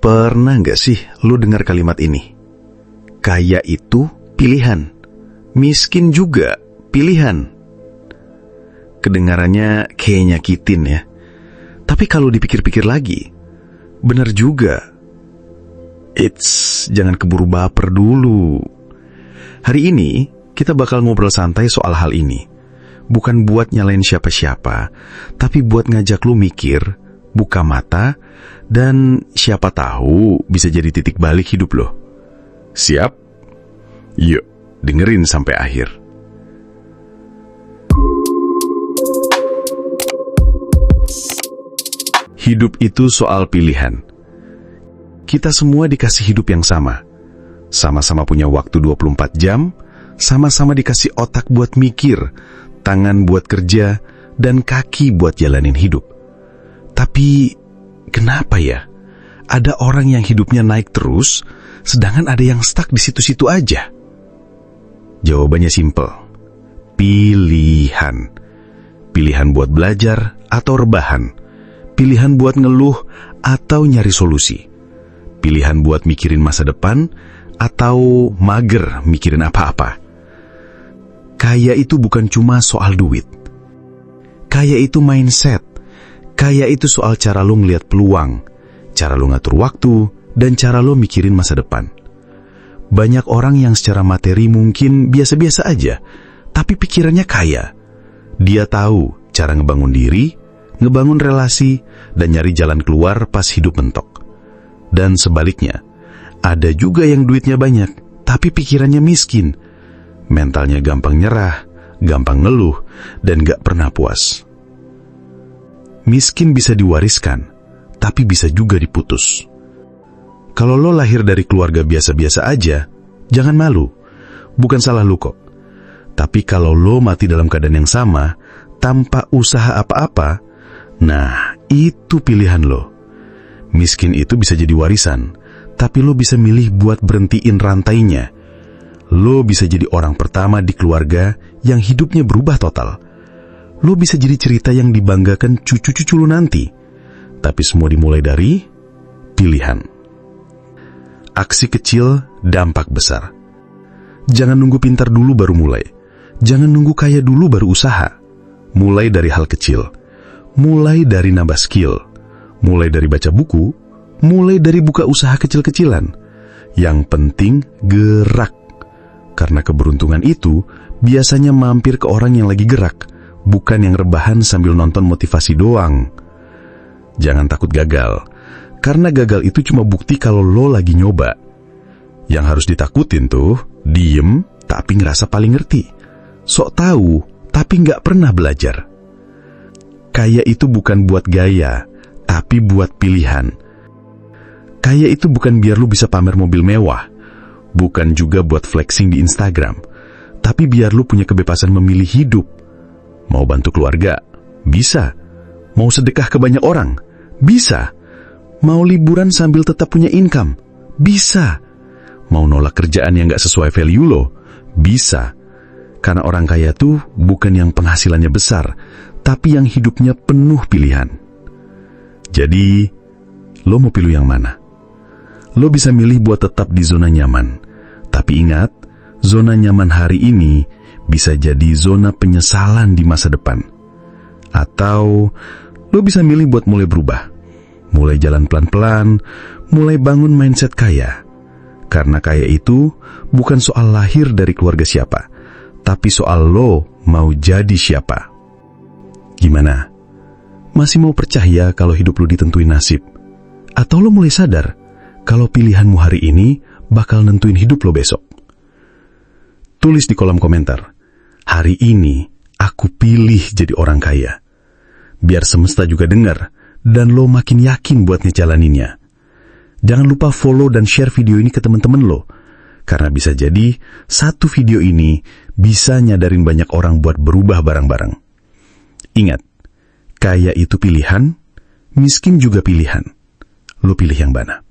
Pernah nggak sih lu dengar kalimat ini? Kaya itu pilihan, miskin juga pilihan. Kedengarannya kayak nyakitin ya. Tapi kalau dipikir-pikir lagi, benar juga. Jangan keburu baper dulu. Hari ini kita bakal ngobrol santai soal hal ini. Bukan buat nyalain siapa-siapa, tapi buat ngajak lu mikir, buka mata, dan siapa tahu bisa jadi titik balik hidup lo. Siap? Yuk, dengerin sampai akhir. Hidup itu soal pilihan. Kita semua dikasih hidup yang sama. Sama-sama punya waktu 24 jam, sama-sama dikasih otak buat mikir, tangan buat kerja, dan kaki buat jalanin hidup. Tapi, kenapa ya? Ada orang yang hidupnya naik terus, sedangkan ada yang stuck di situ-situ aja. Jawabannya simpel. Pilihan. Pilihan buat belajar atau rebahan. Pilihan buat ngeluh atau nyari solusi. Pilihan buat mikirin masa depan atau mager mikirin apa-apa. Kaya itu bukan cuma soal duit. Kaya itu mindset. Kaya itu soal cara lo ngeliat peluang, cara lo ngatur waktu, dan cara lo mikirin masa depan. Banyak orang yang secara materi mungkin biasa-biasa aja, tapi pikirannya kaya. Dia tahu cara ngebangun diri, ngebangun relasi, dan nyari jalan keluar pas hidup mentok. Dan sebaliknya, ada juga yang duitnya banyak, tapi pikirannya miskin. Mentalnya gampang nyerah, gampang ngeluh, dan gak pernah puas. Miskin bisa diwariskan, tapi bisa juga diputus. Kalau lo lahir dari keluarga biasa-biasa aja, jangan malu. Bukan salah lo kok. Tapi kalau lo mati dalam keadaan yang sama, tanpa usaha apa-apa, nah itu pilihan lo. Miskin itu bisa jadi warisan, tapi lo bisa milih buat berhentiin rantainya. Lo bisa jadi orang pertama di keluarga yang hidupnya berubah total. Lo bisa jadi cerita yang dibanggakan cucu-cucu lo nanti. Tapi semua dimulai dari pilihan. Aksi kecil, dampak besar. Jangan nunggu pintar dulu baru mulai. Jangan nunggu kaya dulu baru usaha. Mulai dari hal kecil. Mulai dari nambah skill. Mulai dari baca buku. Mulai dari buka usaha kecil-kecilan. Yang penting gerak. Karena keberuntungan itu biasanya mampir ke orang yang lagi gerak, bukan yang rebahan sambil nonton motivasi doang. Jangan takut gagal, karena gagal itu cuma bukti kalau lo lagi nyoba. Yang harus ditakutin tuh, diem tapi ngerasa paling ngerti. Sok tahu tapi nggak pernah belajar. Kaya itu bukan buat gaya, tapi buat pilihan. Kaya itu bukan biar lo bisa pamer mobil mewah, bukan juga buat flexing di Instagram, tapi biar lu punya kebebasan memilih hidup. Mau bantu keluarga? Bisa. Mau sedekah ke banyak orang? Bisa. Mau liburan sambil tetap punya income? Bisa. Mau nolak kerjaan yang gak sesuai value lo? Bisa. Karena orang kaya tuh bukan yang penghasilannya besar, tapi yang hidupnya penuh pilihan. Jadi, lo mau pilih yang mana? Lo bisa milih buat tetap di zona nyaman. Tapi ingat, zona nyaman hari ini bisa jadi zona penyesalan di masa depan. Atau lo bisa milih buat mulai berubah. Mulai jalan pelan-pelan, mulai bangun mindset kaya. Karena kaya itu bukan soal lahir dari keluarga siapa, tapi soal lo mau jadi siapa. Gimana? Masih mau percaya kalau hidup lo ditentuin nasib? Atau lo mulai sadar kalau pilihanmu hari ini bakal nentuin hidup lo besok? Tulis di kolom komentar, hari ini aku pilih jadi orang kaya. Biar semesta juga dengar dan lo makin yakin buat ngejalaninnya. Jangan lupa follow dan share video ini ke teman-teman lo, karena bisa jadi satu video ini bisa nyadarin banyak orang buat berubah bareng-bareng. Ingat, kaya itu pilihan, miskin juga pilihan. Lo pilih yang mana?